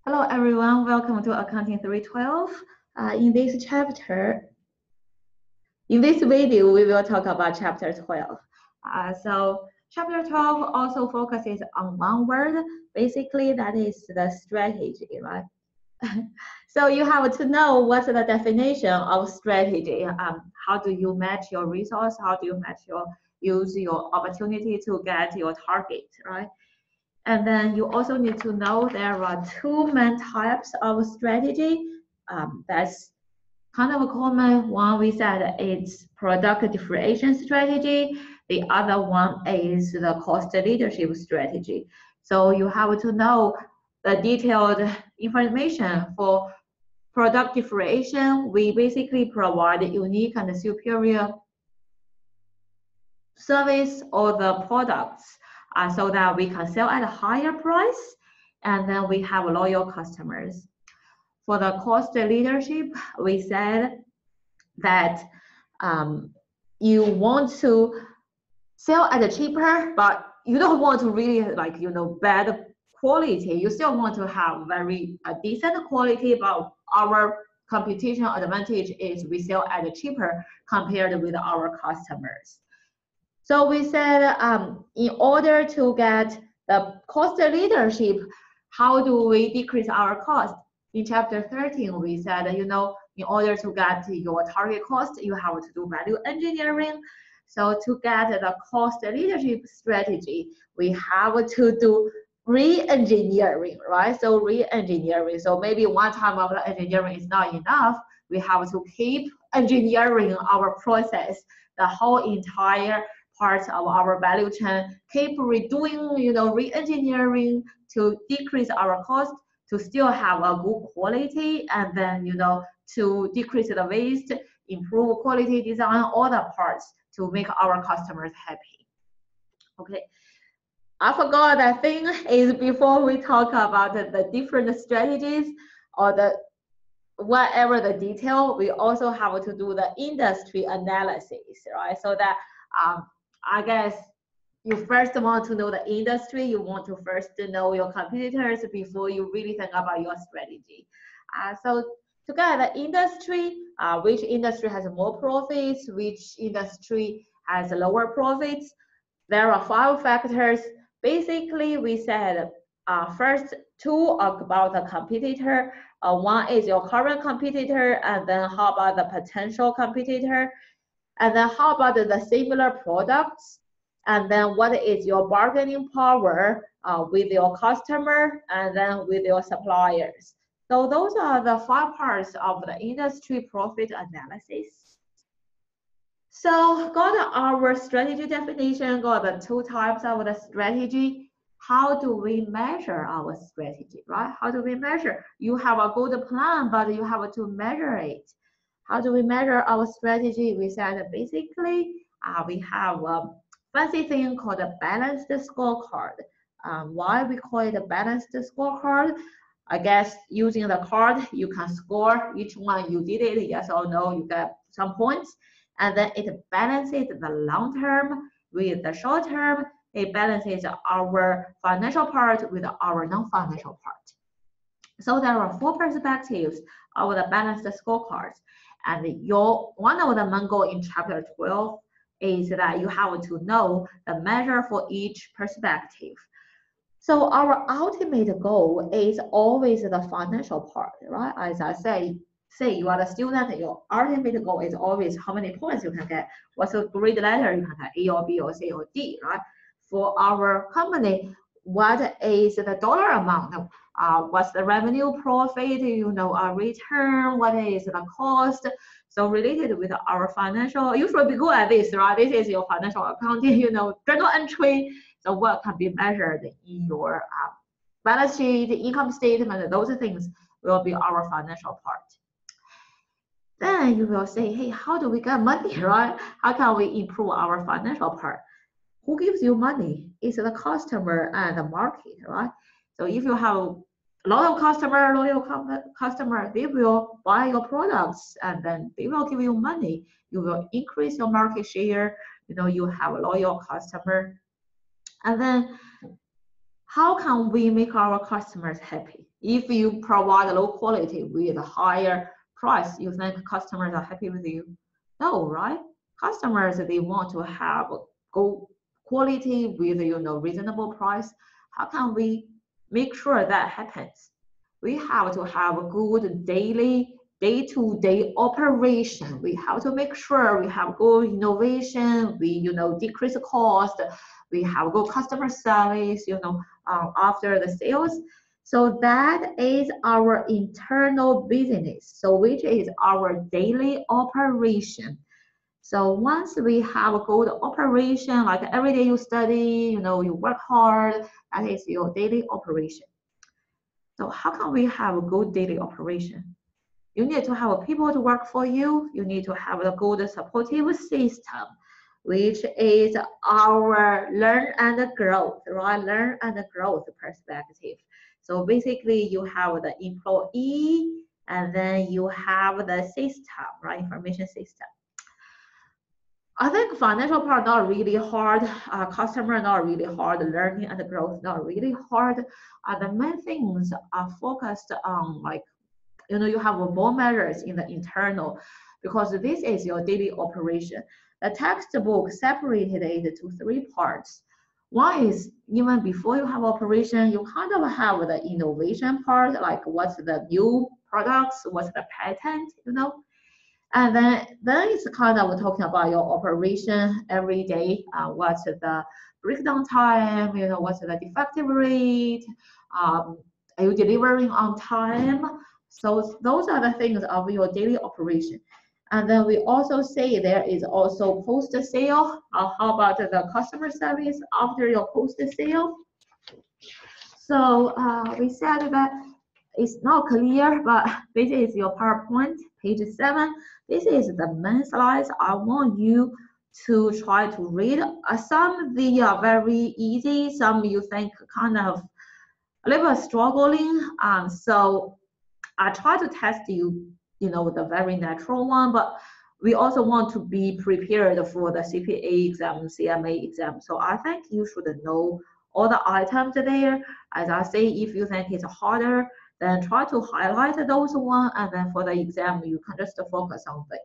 Hello everyone, welcome to Accounting 312. In this video, we will talk about chapter 12. So chapter 12 also focuses on one word, basically that is the strategy, right? So you have to know what's the definition of strategy. How do you match your resource? How do you use your opportunity to get your target, right? And then you also need to know there are two main types of strategy. That's kind of a common one. We said it's product differentiation strategy. The other one is the cost leadership strategy. So you have to know the detailed information for product differentiation. We basically provide unique and superior service or the products so that we can sell at a higher price, and then we have loyal customers. For the cost leadership, we said that you want to sell at a cheaper, but you don't want to really bad quality. You still want to have very decent quality, but our competition advantage is we sell at a cheaper compared with our customers. So we said in order to get the cost leadership, how do we decrease our cost? In chapter 13, we said, in order to get your target cost, you have to do value engineering. So to get the cost leadership strategy, we have to do re-engineering, right? So re-engineering. So maybe one time of the engineering is not enough. We have to keep engineering our process, the whole entire parts of our value chain, keep redoing, re-engineering to decrease our cost, to still have a good quality, and then, to decrease the waste, improve quality design, all the parts to make our customers happy. Okay. I forgot that thing is before we talk about the different strategies or the whatever the detail, we also have to do the industry analysis, right? So that I guess you first want to know the industry. You want to first know your competitors before you really think about your strategy. So to get the industry, which industry has more profits, which industry has lower profits, there are 5 factors. Basically, we said first 2 are about the competitor. One is your current competitor, and then how about the potential competitor? And then how about the similar products? And then what is your bargaining power with your customer and then with your suppliers? So those are the 5 parts of the industry profit analysis. So got our strategy definition, got the 2 types of the strategy. How do we measure our strategy, right? How do we measure? You have a good plan, but you have to measure it. How do we measure our strategy? We said basically we have a fancy thing called a balanced scorecard. Why we call it a balanced scorecard? I guess using the card, you can score each one you did it, yes or no, you get some points. And then it balances the long term with the short term. It balances our financial part with our non-financial part. So there are 4 perspectives of the balanced scorecards. And one of the main goals in chapter 12 is that you have to know the measure for each perspective. So our ultimate goal is always the financial part, right? As I say you are the student, your ultimate goal is always how many points you can get. What's a grade letter you can get, A or B or C or D, right? For our company, what is the dollar amount? What's the revenue, profit, return, what is the cost? So related with our financial, you should be good at this, right? This is your financial accounting, journal entry. So what can be measured in your balance sheet, income statement, those things will be our financial part. Then you will say, hey, how do we get money, right? How can we improve our financial part? Who gives you money? It's the customer and the market, right? So if you have a lot of loyal customer, they will buy your products and then they will give you money. You will increase your market share. You have a loyal customer. And then how can we make our customers happy? If you provide low quality with a higher price, you think customers are happy with you? No, right? Customers, they want to have good quality with reasonable price. How can we make sure that happens? We have to have a good daily day-to-day operation. We have to make sure we have good innovation, we decrease the cost, we have good customer service, after the sales. So that is our internal business, so which is our daily operation. So once we have a good operation, like every day you study, you work hard, that is your daily operation. So how can we have a good daily operation? You need to have people to work for you. You need to have a good supportive system, which is our learn and growth, right? Learn and growth perspective. So basically you have the employee and then you have the system, right? Information system. I think financial part not really hard, customer not really hard, learning and growth not really hard. The main things are focused on like, you have more measures in the internal because this is your daily operation. The textbook separated it into 3 parts. One is even before you have operation, you kind of have the innovation part, like what's the new products, what's the patent, And then it's kind of talking about your operation every day. What's the breakdown time? What's the defective rate? Are you delivering on time? So those are the things of your daily operation. And then we also say there is also post-sale. How about the customer service after your post-sale? So we said that it's not clear, but this is your PowerPoint, page 7. This is the main slides. I want you to try to read. Some they are very easy, some you think kind of a little struggling. So I try to test you, the very natural one, but we also want to be prepared for the CPA exam, CMA exam. So I think you should know all the items there. As I say, if you think it's harder, then try to highlight those ones, and then for the exam, you can just focus on the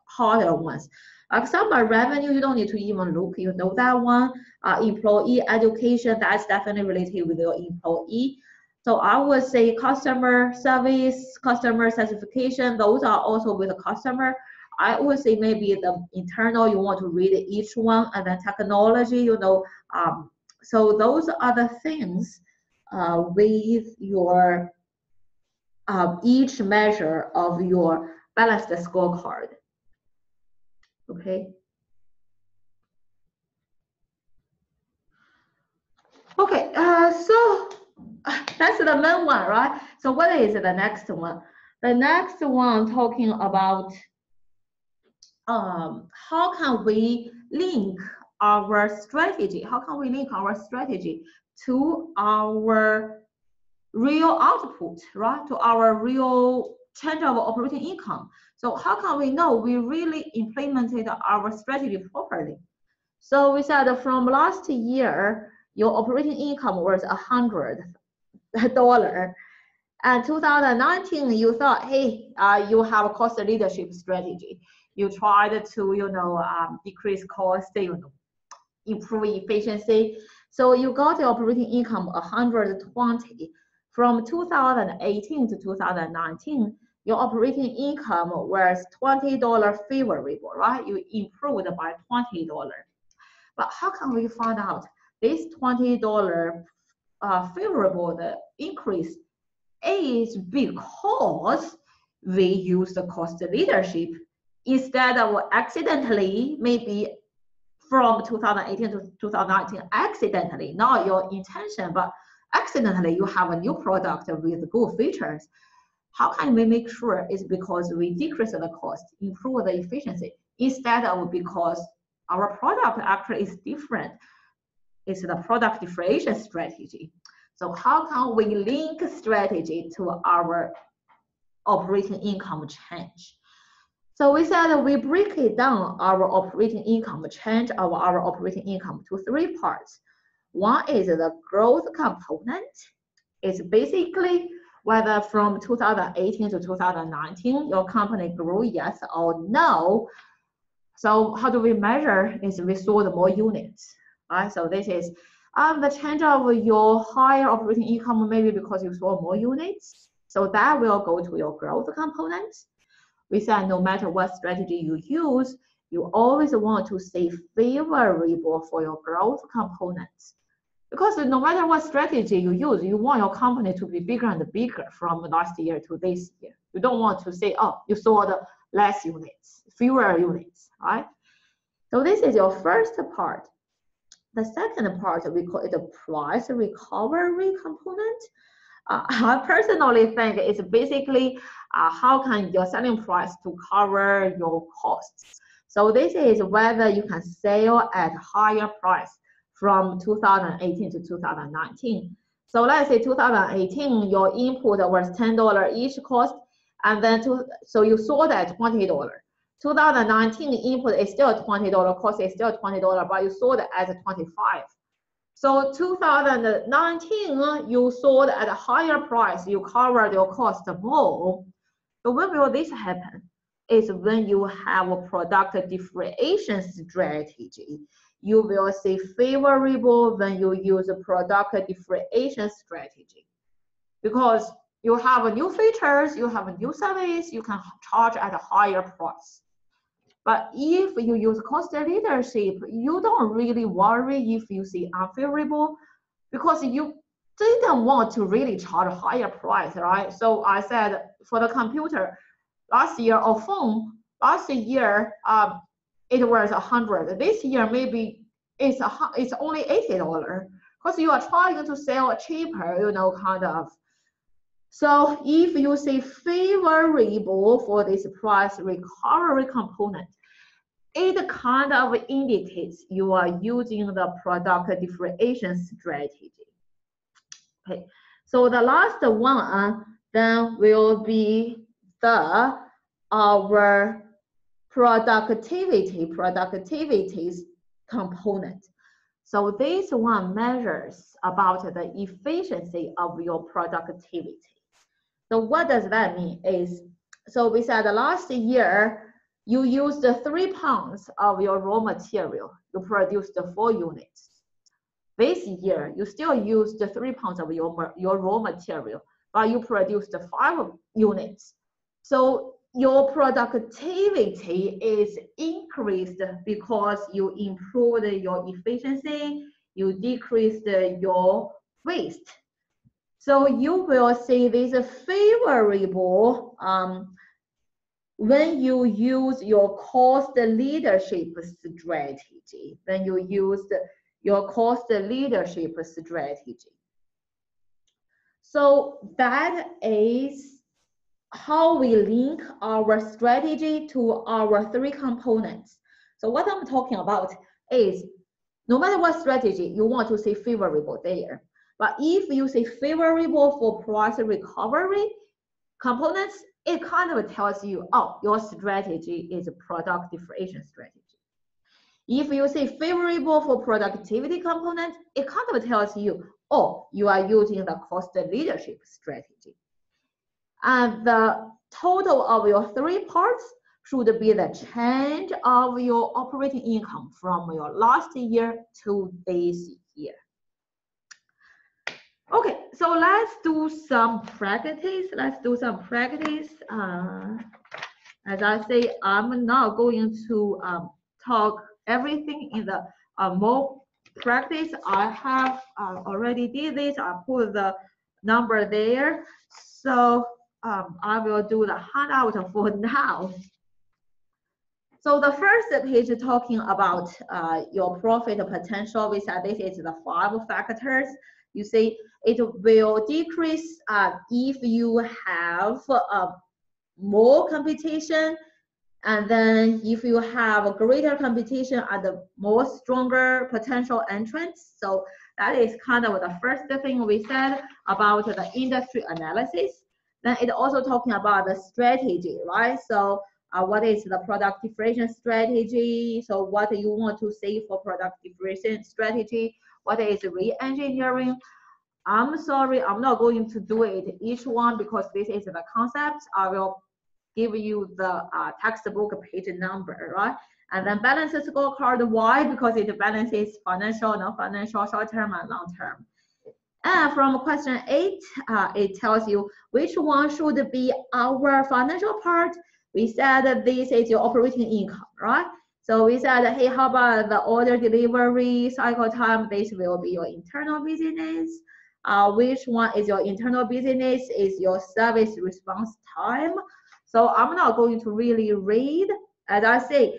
harder ones. Like some revenue, you don't need to even look, you know that one. Employee education, that's definitely related with your employee. So I would say customer service, customer satisfaction, those are also with the customer. I would say maybe the internal, you want to read each one, and then technology, so those are the things with your each measure of your balanced scorecard. Okay. Okay, so that's the main one, right? So what is the next one? The next one talking about how can we link our strategy? How can we link our strategy to our real output, right? To our real change of operating income. So how can we know we really implemented our strategy properly? So we said from last year, your operating income was $100. And 2019, you thought, hey, you have a cost leadership strategy. You tried to, decrease cost, improve efficiency. So you got the operating income 120. From 2018 to 2019, your operating income was $20 favorable, right? You improved by $20. But how can we find out this $20 favorable increase is because we use the cost leadership instead of accidentally, maybe from 2018 to 2019, accidentally, not your intention, but accidentally you have a new product with good features. How can we make sure it's because we decrease the cost, improve the efficiency, instead of because our product actually is different? It's the product differentiation strategy. So how can we link strategy to our operating income change? So we said we break it down, our operating income change of our operating income to 3 parts. One is the growth component. It's basically whether from 2018 to 2019, your company grew, yes or no. So how do we measure? Is we sold more units, right? So this is the change of your higher operating income, maybe because you sold more units. So that will go to your growth component. We said no matter what strategy you use, you always want to stay favorable for your growth components. Because no matter what strategy you use, you want your company to be bigger and bigger from last year to this year. You don't want to say, oh, you sold less units, fewer units, right? So this is your first part. The second part, we call it the price recovery component. I personally think it's basically how can your selling price to cover your costs. So this is whether you can sell at higher price from 2018 to 2019. So let's say 2018, your input was $10 each cost, and then so you sold at $20. 2019 input is still $20, cost is still $20, but you sold at $25. So 2019, you sold at a higher price, you covered your cost more. But when will this happen? Is when you have a product differentiation strategy. You will see favorable when you use a product differentiation strategy. Because you have new features, you have a new service, you can charge at a higher price. But if you use cost leadership, you don't really worry if you see unfavorable because you didn't want to really charge a higher price, right? So I said for the computer, last year or phone, last year it was 100. This year maybe it's only $80 because you are trying to sell cheaper, you know, kind of. So if you say favorable for this price recovery component, it kind of indicates you are using the product differentiation strategy. Okay, so the last one then will be our productivities component. So this one measures about the efficiency of your productivity. So what does that mean is, so we said last year, you used 3 pounds of your raw material, you produced 4 units. This year, you still used 3 pounds of your raw material, but you produced 5 units. So your productivity is increased because you improved your efficiency, you decreased your waste. So you will see this favorable when you use your cost leadership strategy, when you use your cost leadership strategy. So that is how we link our strategy to our 3 components. So what I'm talking about is no matter what strategy, you want to see favorable there. But if you say favorable for price recovery components, it kind of tells you, oh, your strategy is a product differentiation strategy. If you say favorable for productivity component, it kind of tells you, oh, you are using the cost leadership strategy. And the total of your 3 parts should be the change of your operating income from your last year to this year. Okay, so let's do some practice. As I say, I'm not going to talk everything in the more practice. I have already did this. I put the number there. So I will do the handout for now. So the first page talking about your profit potential. We said this is the 5 factors. You see, it will decrease if you have more competition, and then if you have a greater competition and a more stronger potential entrants. So that is kind of the first thing we said about the industry analysis. Then it also talking about the strategy, right? So what is the product differentiation strategy? So what you want to see for product differentiation strategy? What is re-engineering? I'm sorry, I'm not going to do it each one because this is the concept. I will give you the textbook page number, right? And then balance scorecard, why? Because it balances financial, non-financial, short-term and long-term. And from question 8, it tells you which one should be our financial part. We said that this is your operating income, right? So we said, hey, how about the order delivery cycle time? This will be your internal business. Which one is your internal business? Is your service response time? So I'm not going to really read. As I say,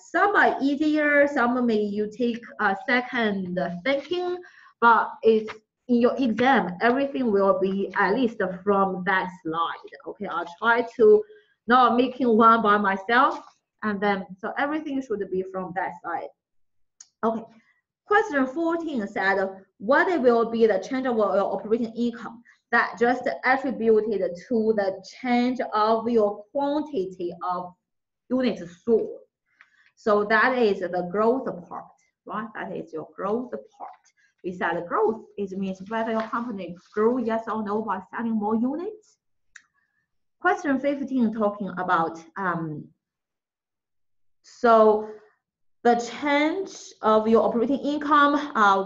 some are easier, some may you take a second thinking, but it's in your exam, everything will be at least from that slide. Okay, I'll try to not making one by myself, and then so everything should be from that side. Okay, question 14 said, what will be the change of your operating income that just attributed to the change of your quantity of units sold? So that is the growth part, right? That is your growth part. We said growth means whether your company grew, yes or no, by selling more units. Question 15 talking about so the change of your operating income,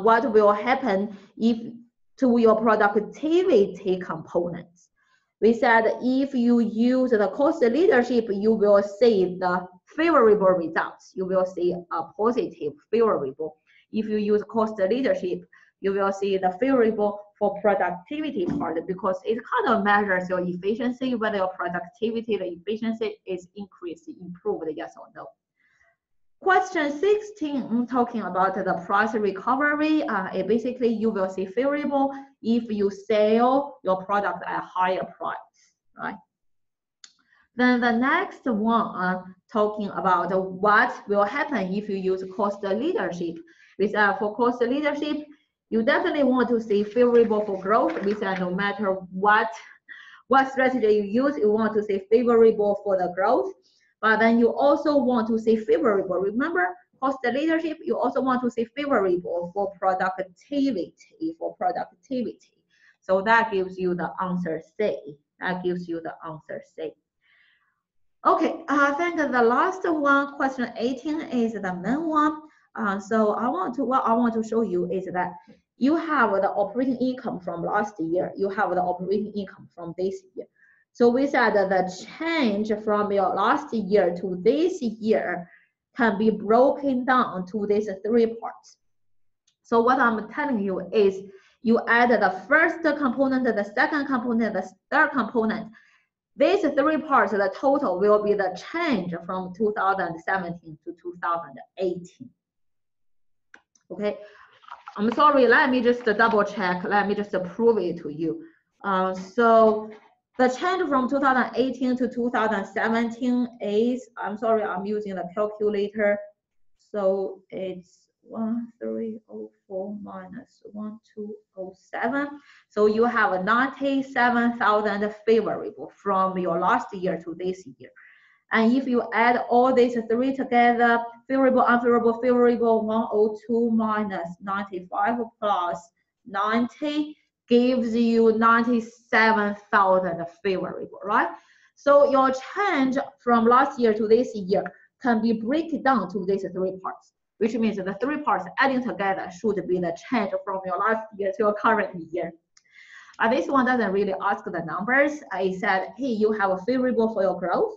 what will happen if to your productivity components. We said if you use the cost leadership, you will see the favorable results. You will see a positive favorable. If you use cost leadership, you will see the favorable for productivity part because it kind of measures your efficiency, whether your productivity, the efficiency is increased, improved, yes or no. Question 16, talking about the price recovery. Basically, you will see favorable if you sell your product at a higher price, right? Then the next one, talking about what will happen if you use cost leadership. With for cost leadership, you definitely want to see favorable for growth. We said no matter what strategy you use, you want to see favorable for the growth. But then you also want to see favorable. Remember, cost leadership, you also want to see favorable for productivity, So that gives you the answer C. That gives you the answer C. Okay, I think the last one, question 18, is the main one. So what I want to show you is that you have the operating income from last year. You have the operating income from this year. So we said that the change from your last year to this year can be broken down to these 3 parts. So what I'm telling you is you add the first component, the second component, the third component. These 3 parts, the total will be the change from 2017 to 2018. Okay, I'm sorry, let me just double check. Let me just prove it to you. So the change from 2018 to 2017 is, I'm sorry, I'm using the calculator. So it's 1304 minus 1207. So you have 97,000 favorable from your last year to this year. And if you add all these 3 together, favorable, unfavorable, favorable, 102 minus 95 plus 90 gives you 97,000 favorable, right? So your change from last year to this year can be broken down to these 3 parts, which means the 3 parts adding together should be the change from your last year to your current year. This one doesn't really ask the numbers. I said, hey, you have a favorable for your growth,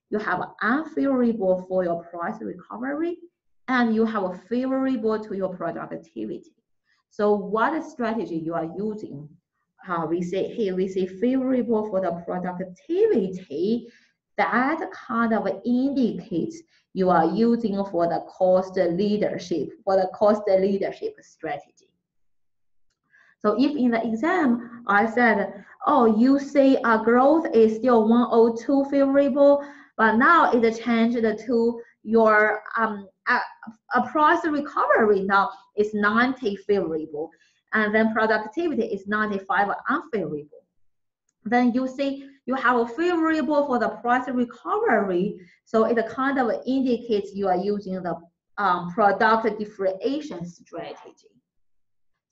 you have unfavorable for your price recovery, and you have a favorable to your productivity. So what strategy you are using? We say, hey, we say favorable for the productivity. That kind of indicates you are using for the cost leadership, strategy. So if in the exam, I said, oh, you say growth is still 102 favorable, but now it changed to your a price recovery now is 90 favorable, and then productivity is 95 unfavorable. Then you see you have a favorable for the price recovery, so it kind of indicates you are using the product differentiation strategy.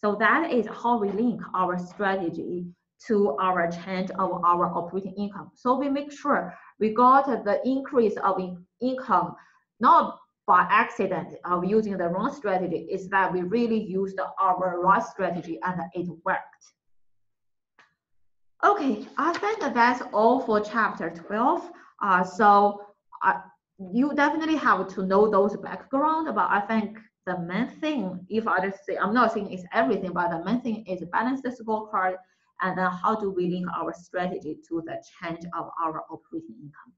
So that is how we link our strategy to our change of our operating income. So we make sure we got the increase of income, not by accident of using the wrong strategy, is that we really used our right strategy and it worked. Okay, I think that's all for chapter 12. You definitely have to know those background, but I think the main thing, if I just say, I'm not saying it's everything, but the main thing is balance the scorecard, and then how do we link our strategy to the change of our operating income.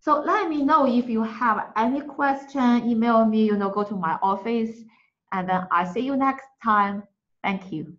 So let me know if you have any question, email me, go to my office, and then I'll see you next time. Thank you.